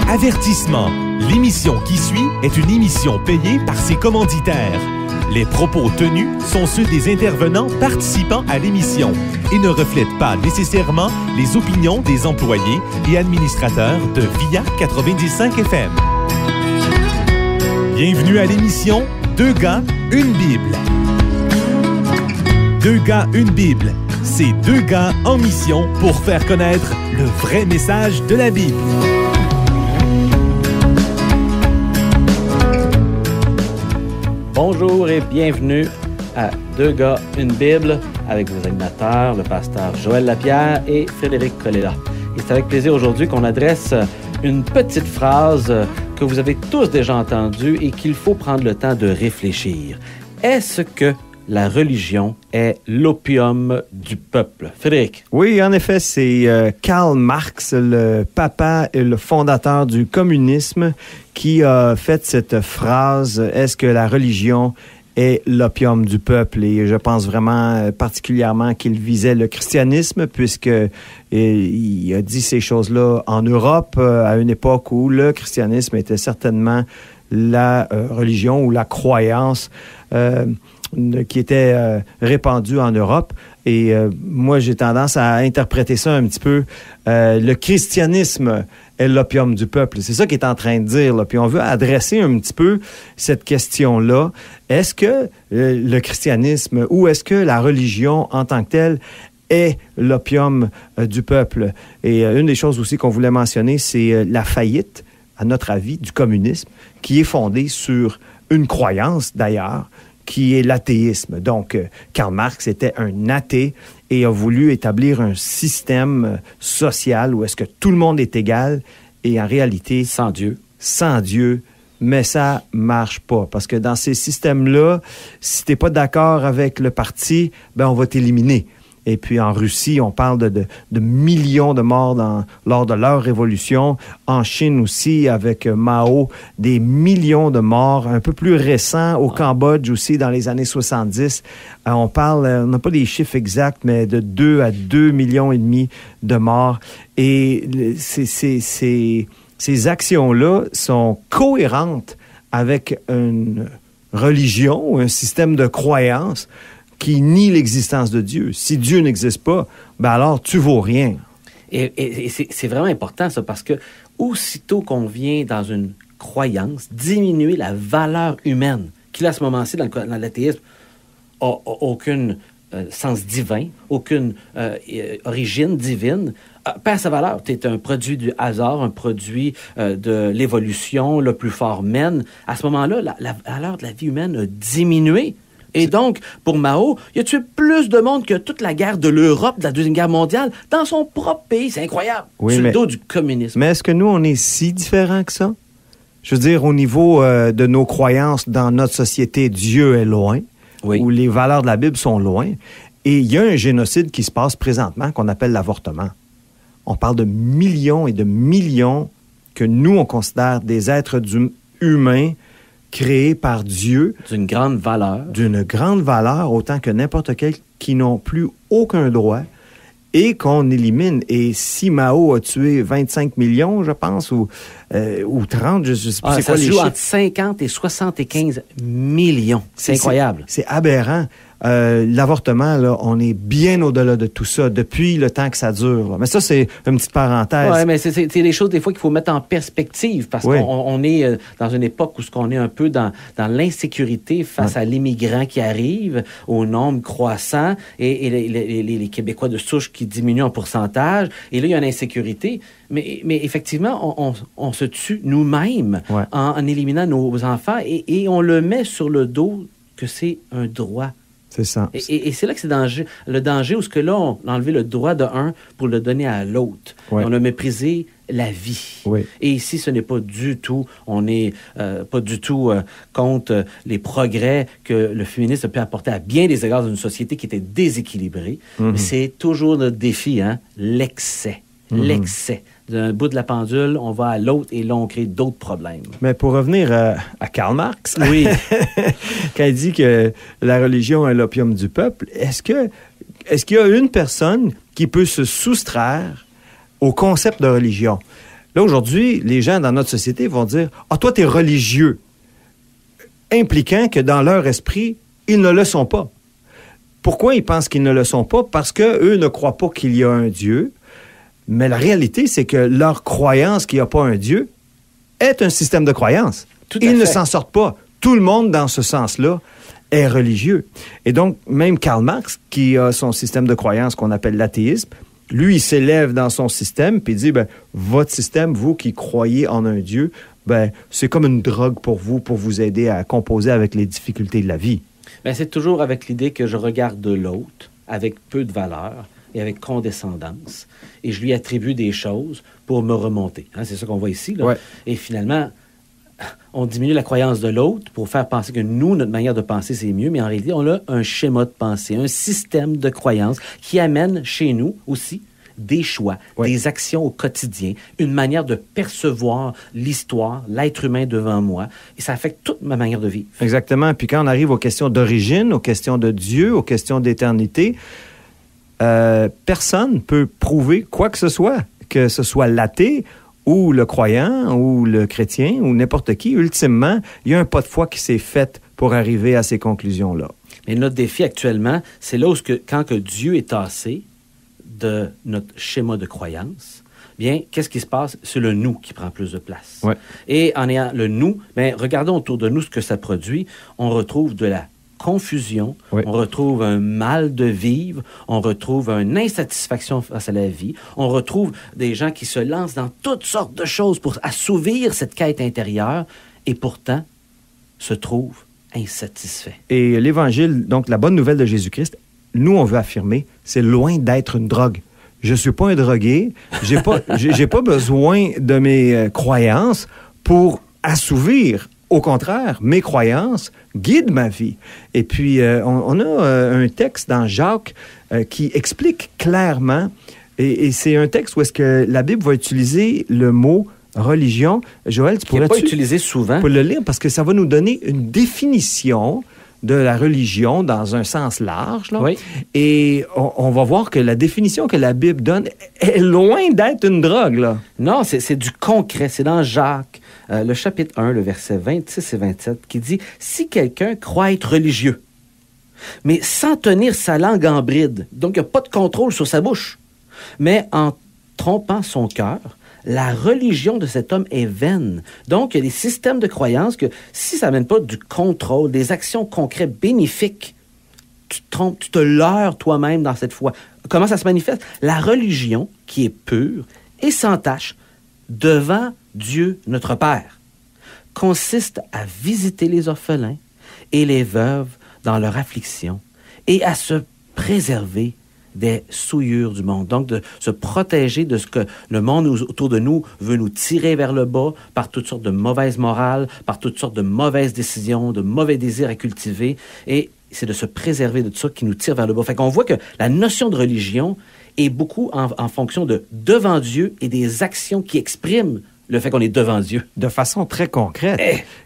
Avertissement. L'émission qui suit est une émission payée par ses commanditaires. Les propos tenus sont ceux des intervenants participant à l'émission et ne reflètent pas nécessairement les opinions des employés et administrateurs de VIA 95 FM. Bienvenue à l'émission Deux gars, une Bible. Deux gars, une Bible. C'est deux gars en mission pour faire connaître le vrai message de la Bible. Bonjour et bienvenue à Deux gars, une Bible avec vos animateurs, le pasteur Joël Lapierre et Frédéric Colella. Et c'est avec plaisir aujourd'hui qu'on adresse une petite phrase que vous avez tous déjà entendue et qu'il faut prendre le temps de réfléchir. Est-ce que la religion est l'opium du peuple? Frédéric. Oui, en effet, c'est Karl Marx, le papa et le fondateur du communisme, qui a fait cette phrase « Est-ce que la religion est l'opium du peuple ?» Et je pense vraiment particulièrement qu'il visait le christianisme, puisque il a dit ces choses-là en Europe, à une époque où le christianisme était certainement la religion ou la croyance qui était répandu en Europe. Et moi, j'ai tendance à interpréter ça un petit peu. Le christianisme est l'opium du peuple. C'est ça qu'il est en train de dire, là. Puis on veut adresser un petit peu cette question-là. Est-ce que le christianisme ou est-ce que la religion en tant que telle est l'opium du peuple? Et une des choses aussi qu'on voulait mentionner, c'est la faillite, à notre avis, du communisme, qui est fondée sur une croyance, d'ailleurs, qui est l'athéisme. Donc, Karl Marx était un athée et a voulu établir un système social où est-ce que tout le monde est égal et en réalité... Sans Dieu. Sans Dieu, mais ça marche pas. Parce que dans ces systèmes-là, si t'es pas d'accord avec le parti, ben on va t'éliminer. Et puis en Russie, on parle de millions de morts lors de leur révolution. En Chine aussi, avec Mao, des millions de morts. Un peu plus récent, au Cambodge aussi, dans les années 70. On n'a pas les chiffres exacts, mais de 2 à 2,5 millions de morts. Et ces actions-là sont cohérentes avec une religion ou un système de croyance qui nie l'existence de Dieu. Si Dieu n'existe pas, ben alors tu vaux rien. Et c'est vraiment important, ça, parce que aussitôt qu'on vient dans une croyance, diminuer la valeur humaine, qui à ce moment-ci, dans l'athéisme, n'a aucun sens divin, aucune origine divine, perd sa valeur. Tu es un produit du hasard, un produit de l'évolution, le plus fort mène. À ce moment-là, la valeur de la vie humaine a diminué. Et donc, pour Mao, il a tué plus de monde que toute la guerre de l'Europe de la Deuxième Guerre mondiale dans son propre pays. C'est incroyable. Oui, sur le dos du communisme. Mais est-ce que nous, on est si différents que ça? Je veux dire, au niveau de nos croyances dans notre société, Dieu est loin, où les valeurs de la Bible sont loin. Et il y a un génocide qui se passe présentement qu'on appelle l'avortement. On parle de millions et de millions que nous, on considère des êtres humains créés par Dieu. D'une grande valeur. D'une grande valeur, autant que n'importe quel, qui n'ont plus aucun droit et qu'on élimine. Et si Mao a tué 25 millions, je pense, ou 30, je ne sais pas c'est quoi les chiffres. Ça joue entre 50 et 75 millions. C'est incroyable. C'est aberrant. L'avortement, là, on est bien au-delà de tout ça depuis le temps que ça dure. Là. Mais ça, c'est une petite parenthèse. Oui, mais c'est des choses, des fois, qu'il faut mettre en perspective parce qu'on est dans une époque où on est un peu dans l'insécurité face à l'immigrant qui arrive, au nombre croissant et les Québécois de souche qui diminuent en pourcentage. Et là, il y a une insécurité. Mais effectivement, on se tue nous-mêmes en éliminant nos enfants et on le met sur le dos que c'est un droit. C'est ça. Et c'est là que c'est le danger, où ce que là, on a enlevé le droit de un pour le donner à l'autre. Ouais. On a méprisé la vie. Oui. Et ici, ce n'est pas du tout, on n'est pas du tout contre les progrès que le féminisme a pu apporter à bien des égards dans une société qui était déséquilibrée. Mm-hmm. Mais c'est toujours notre défi, hein, l'excès. Mm-hmm. L'excès. D'un bout de la pendule, on va à l'autre et là, on crée d'autres problèmes. Mais pour revenir à Karl Marx, oui. Quand il dit que la religion est l'opium du peuple, est-ce qu'il y a une personne qui peut se soustraire au concept de religion. Là, aujourd'hui, les gens dans notre société vont dire « Ah, toi, t'es religieux », impliquant que dans leur esprit, ils ne le sont pas. Pourquoi ils pensent qu'ils ne le sont pas? Parce qu'eux ne croient pas qu'il y a un Dieu. Mais la réalité, c'est que leur croyance qu'il n'y a pas un Dieu est un système de croyance. Ils ne s'en sortent pas. Tout le monde, dans ce sens-là, est religieux. Et donc, même Karl Marx, qui a son système de croyance qu'on appelle l'athéisme, lui, il s'élève dans son système puis il dit, votre système, vous qui croyez en un Dieu, c'est comme une drogue pour vous aider à composer avec les difficultés de la vie. C'est toujours avec l'idée que je regarde l'autre avec peu de valeur et avec condescendance, et je lui attribue des choses pour me remonter. C'est ça qu'on voit ici. Là. Ouais. Et finalement, on diminue la croyance de l'autre pour faire penser que nous, notre manière de penser, c'est mieux, mais en réalité, on a un schéma de pensée, un système de croyance qui amène chez nous aussi des choix, des actions au quotidien, une manière de percevoir l'histoire, l'être humain devant moi, et ça affecte toute ma manière de vivre. Exactement. Puis quand on arrive aux questions d'origine, aux questions de Dieu, aux questions d'éternité, personne ne peut prouver quoi que ce soit l'athée ou le croyant ou le chrétien ou n'importe qui. Ultimement, il y a un pas de foi qui s'est fait pour arriver à ces conclusions-là. Mais notre défi actuellement, c'est là où quand que Dieu est tassé de notre schéma de croyance, bien, qu'est-ce qui se passe? C'est le nous qui prend plus de place. Ouais. Et en ayant le nous, regardons autour de nous ce que ça produit. On retrouve de la confusion, on retrouve un mal de vivre, on retrouve une insatisfaction face à la vie, on retrouve des gens qui se lancent dans toutes sortes de choses pour assouvir cette quête intérieure et pourtant se trouvent insatisfaits. Et l'Évangile, donc la bonne nouvelle de Jésus-Christ, nous, on veut affirmer, c'est loin d'être une drogue. Je suis pas un drogué, j'ai pas besoin de mes croyances pour assouvir. Au contraire, mes croyances guident ma vie. Et puis, on a un texte dans Jacques qui explique clairement, et c'est un texte où est-ce que la Bible va utiliser le mot religion. Joël, tu pourrais-tu... Qui n'est pas utilisé souvent. Pour le lire, parce que ça va nous donner une définition de la religion dans un sens large. Là. Oui. Et on va voir que la définition que la Bible donne est loin d'être une drogue. Là. Non, c'est du concret. C'est dans Jacques, le chapitre 1, le verset 26 et 27, qui dit « Si quelqu'un croit être religieux, mais sans tenir sa langue en bride, donc il n'y a pas de contrôle sur sa bouche, mais en trompant son cœur, la religion de cet homme est vaine. » Donc, il y a des systèmes de croyances que si ça n'amène pas du contrôle, des actions concrètes bénéfiques, tu te trompes, tu te leurres toi-même dans cette foi. Comment ça se manifeste? La religion, qui est pure et sans tache, devant Dieu notre Père, consiste à visiter les orphelins et les veuves dans leur affliction et à se préserver des souillures du monde. Donc, de se protéger de ce que le monde autour de nous veut nous tirer vers le bas par toutes sortes de mauvaises morales, par toutes sortes de mauvaises décisions, de mauvais désirs à cultiver. Et c'est de se préserver de tout ça qui nous tire vers le bas. Fait qu'on voit que la notion de religion est beaucoup en fonction de devant Dieu et des actions qui expriment le fait qu'on est devant Dieu. De façon très concrète.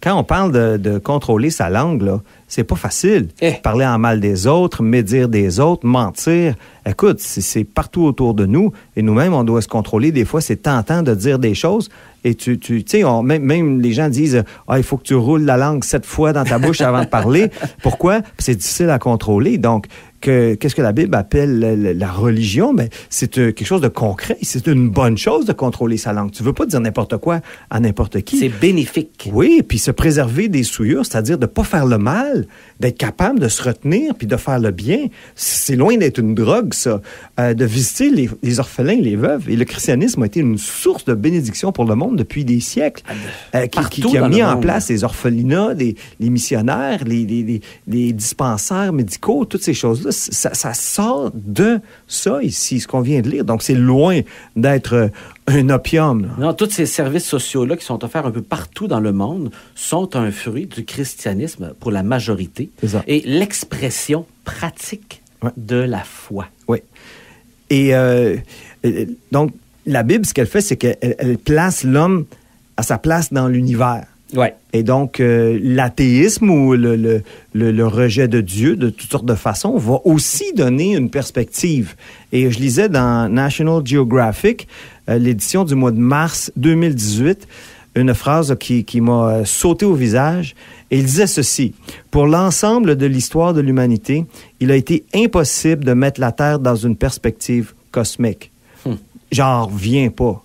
Quand on parle de contrôler sa langue, là, c'est pas facile. Parler en mal des autres, médire des autres, mentir. Écoute, c'est partout autour de nous. Et nous-mêmes, on doit se contrôler. Des fois, c'est tentant de dire des choses. Et tu sais, même les gens disent « Ah, il faut que tu roules la langue 7 fois dans ta bouche avant de parler. » Pourquoi? C'est difficile à contrôler. Donc, qu'est-ce que la Bible appelle la religion? C'est quelque chose de concret. C'est une bonne chose de contrôler sa langue. Tu veux pas dire n'importe quoi à n'importe qui. C'est bénéfique. Oui, puis se préserver des souillures, c'est-à-dire de ne pas faire le mal, d'être capable de se retenir puis de faire le bien. C'est loin d'être une drogue, ça. De visiter les orphelins, les veuves. Et le christianisme a été une source de bénédiction pour le monde depuis des siècles. Qui a mis en place les orphelinats, les missionnaires, les dispensaires médicaux, toutes ces choses-là. Ça sort de ça ici, ce qu'on vient de lire. Donc, c'est loin d'être un opium. Là. Non, tous ces services sociaux-là qui sont offerts un peu partout dans le monde sont un fruit du christianisme pour la majorité. C'est ça. Et l'expression pratique de la foi. Oui. Et donc, la Bible, ce qu'elle fait, c'est qu'elle place l'homme à sa place dans l'univers. Ouais. Et donc, l'athéisme ou le rejet de Dieu, de toutes sortes de façons, va aussi donner une perspective. Et je lisais dans National Geographic, l'édition du mois de mars 2018, une phrase qui m'a sauté au visage. Et il disait ceci: « Pour l'ensemble de l'histoire de l'humanité, il a été impossible de mettre la Terre dans une perspective cosmique. » J'en reviens pas.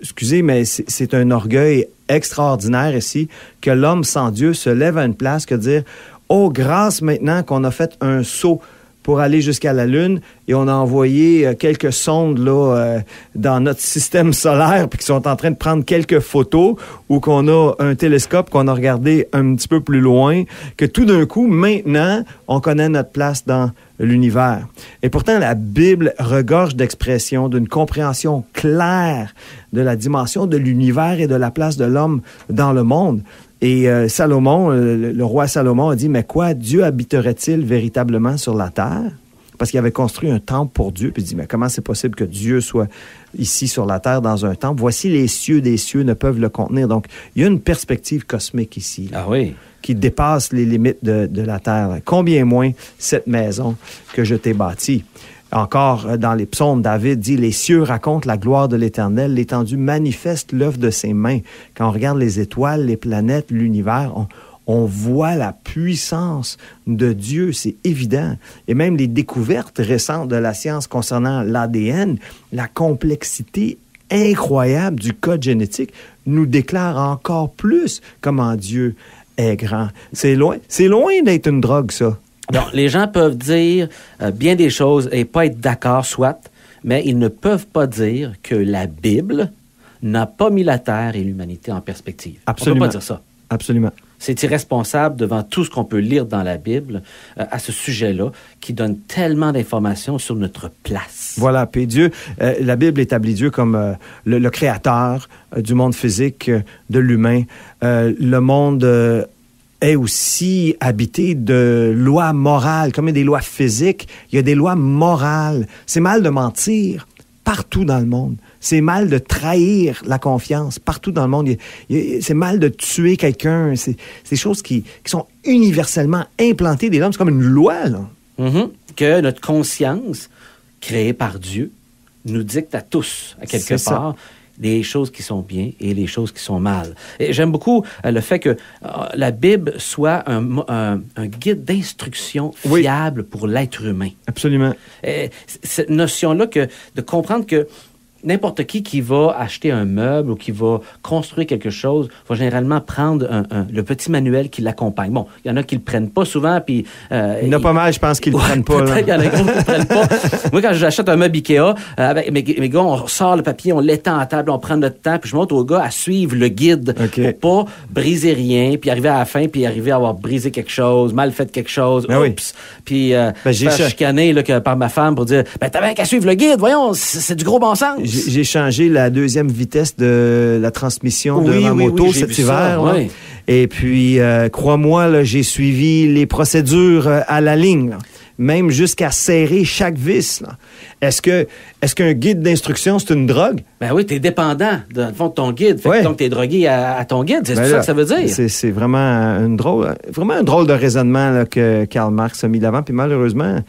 Excusez, mais c'est un orgueil extraordinaire ici que l'homme sans Dieu se lève à une place que dire « Oh, grâce maintenant qu'on a fait un saut pour aller jusqu'à la Lune et on a envoyé quelques sondes là dans notre système solaire puis qui sont en train de prendre quelques photos ou qu'on a un télescope qu'on a regardé un petit peu plus loin, que tout d'un coup, maintenant, on connaît notre place dans l'univers. » Et pourtant, la Bible regorge d'expressions, d'une compréhension claire de la dimension de l'univers et de la place de l'homme dans le monde. Et Salomon, le roi Salomon a dit, mais quoi, Dieu habiterait-il véritablement sur la terre? Parce qu'il avait construit un temple pour Dieu. Puis il dit, mais comment c'est possible que Dieu soit ici sur la terre dans un temple? Voici les cieux des cieux ne peuvent le contenir. Donc, il y a une perspective cosmique ici. Là, qui dépasse les limites de la terre. Là. Combien moins cette maison que je t'ai bâtie? Encore, dans les psaumes, David dit « Les cieux racontent la gloire de l'Éternel, l'étendue manifeste l'œuvre de ses mains. » Quand on regarde les étoiles, les planètes, l'univers, on voit la puissance de Dieu, c'est évident. Et même les découvertes récentes de la science concernant l'ADN, la complexité incroyable du code génétique nous déclare encore plus comment Dieu est grand. C'est loin d'être une drogue, ça. Donc, les gens peuvent dire bien des choses et pas être d'accord, soit, mais ils ne peuvent pas dire que la Bible n'a pas mis la Terre et l'humanité en perspective. Absolument. On ne peut pas dire ça. Absolument. C'est irresponsable devant tout ce qu'on peut lire dans la Bible à ce sujet-là, qui donne tellement d'informations sur notre place. Voilà, puis Dieu, la Bible établit Dieu comme le créateur du monde physique, de l'humain. Le monde est aussi habité de lois morales, comme il y a des lois physiques, il y a des lois morales. C'est mal de mentir partout dans le monde. C'est mal de trahir la confiance partout dans le monde. C'est mal de tuer quelqu'un. C'est des choses qui sont universellement implantées des l'homme. C'est comme une loi, là. Mm-hmm. Que notre conscience, créée par Dieu, nous dicte à tous, à quelque part, les choses qui sont bien et les choses qui sont mal. Et j'aime beaucoup le fait que la Bible soit un guide d'instruction fiable pour l'être humain. Absolument. Et cette notion-là de comprendre que n'importe qui va acheter un meuble ou qui va construire quelque chose va généralement prendre le petit manuel qui l'accompagne. Bon, il y en a qui le prennent pas souvent, puis... il y en a pas mal, je pense, qui le prennent pas. Peut-être qu'il y en a qui le prennent pas. Moi, quand j'achète un meuble Ikea, avec mes gars, on sort le papier, on l'étend à table, on prend notre temps, puis je montre aux gars à suivre le guide pour pas briser rien, puis arriver à la fin, puis arriver à avoir brisé quelque chose, mal fait quelque chose, oups. Puis j'ai chicané par ma femme pour dire, t'as bien qu'à suivre le guide, voyons, c'est du gros bon sens. J'ai changé la deuxième vitesse de la transmission de ma moto cet hiver. Ça, et puis, crois-moi, là, j'ai suivi les procédures à la ligne, là. Même jusqu'à serrer chaque vis. Là. Est-ce qu'un guide d'instruction, c'est une drogue? Ben oui, t'es dépendant, dans le fond, de ton guide. Donc, t'es drogué à ton guide. C'est ça que ça veut dire? C'est vraiment un drôle de raisonnement là, que Karl Marx a mis d'avant. Puis malheureusement,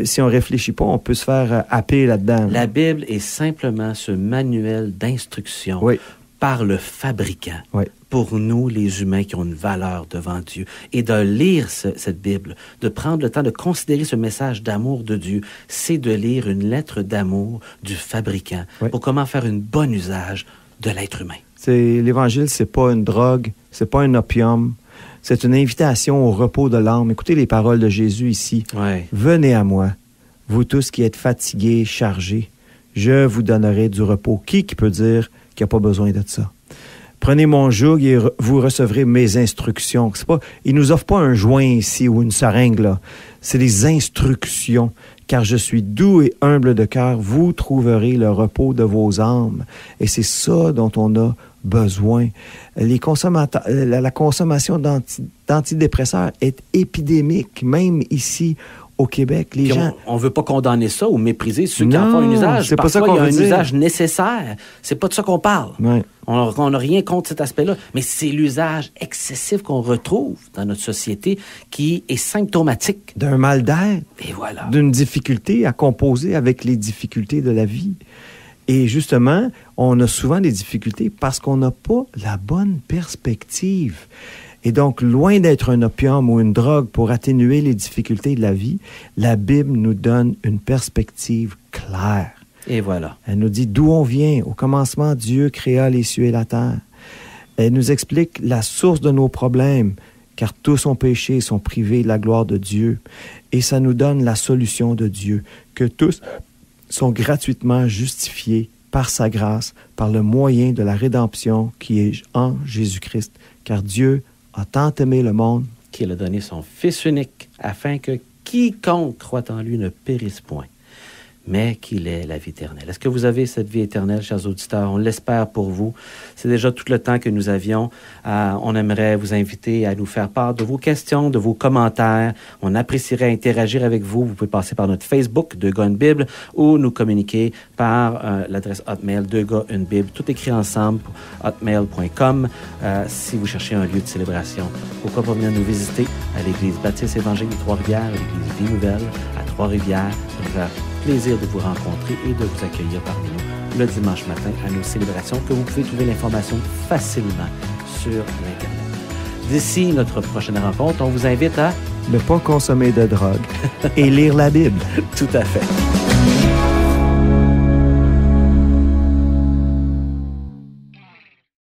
si on réfléchit pas, on peut se faire happer là-dedans. La Bible est simplement ce manuel d'instruction par le fabricant. Pour nous, les humains qui ont une valeur devant Dieu. Et de lire cette Bible, de prendre le temps de considérer ce message d'amour de Dieu, c'est de lire une lettre d'amour du fabricant pour comment faire un bon usage de l'être humain. L'Évangile, c'est pas une drogue, c'est pas un opium, c'est une invitation au repos de l'âme. Écoutez les paroles de Jésus ici. Venez à moi, vous tous qui êtes fatigués, chargés, je vous donnerai du repos. Qui peut dire qu'il n'y a pas besoin de ça? Prenez mon joug et vous recevrez mes instructions. Il nous offre pas un joint ici ou une seringue, là. C'est des instructions. Car je suis doux et humble de cœur, vous trouverez le repos de vos âmes. Et c'est ça dont on a besoin. La consommation d'antidépresseurs est épidémique. Même ici, au Québec, les gens... On ne veut pas condamner ça ou mépriser ceux qui en Non, font un usage. c'est pas ça Parfois, qu'on il y a veut un dire. usage nécessaire. C'est pas de ça qu'on parle. Ouais. On n'a rien contre cet aspect-là. Mais c'est l'usage excessif qu'on retrouve dans notre société qui est symptomatique. D'un mal d'air, Et voilà. d'une difficulté à composer avec les difficultés de la vie. Et justement, on a souvent des difficultés parce qu'on n'a pas la bonne perspective. Et donc, loin d'être un opium ou une drogue pour atténuer les difficultés de la vie, la Bible nous donne une perspective claire. Et voilà. Elle nous dit d'où on vient. Au commencement, Dieu créa les cieux et la terre. Elle nous explique la source de nos problèmes, car tous ont péché et sont privés de la gloire de Dieu. Et ça nous donne la solution de Dieu, que tous sont gratuitement justifiés par sa grâce, par le moyen de la rédemption qui est en Jésus-Christ. Car Dieu a tant aimé le monde Qu'il a donné son Fils unique afin que quiconque croit en lui ne périsse point, mais qu'il ait la vie éternelle. Est-ce que vous avez cette vie éternelle, chers auditeurs? On l'espère pour vous. C'est déjà tout le temps que nous avions. On aimerait vous inviter à nous faire part de vos questions, de vos commentaires. On apprécierait interagir avec vous. Vous pouvez passer par notre Facebook, Deux gars, une Bible, ou nous communiquer par l'adresse hotmail, Deux gars, une Bible, tout écrit ensemble, hotmail.com. Si vous cherchez un lieu de célébration, pourquoi pas venir nous visiter à l'Église Baptiste Évangile de Trois-Rivières, l'Église Vie Nouvelle à Trois-Rivières. Ça nous fera plaisir de vous rencontrer et de vous accueillir parmi nous le dimanche matin à nos célébrations, que vous pouvez trouver l'information facilement sur l'Internet. D'ici notre prochaine rencontre, on vous invite à... ne pas consommer de drogue et lire la Bible. Tout à fait.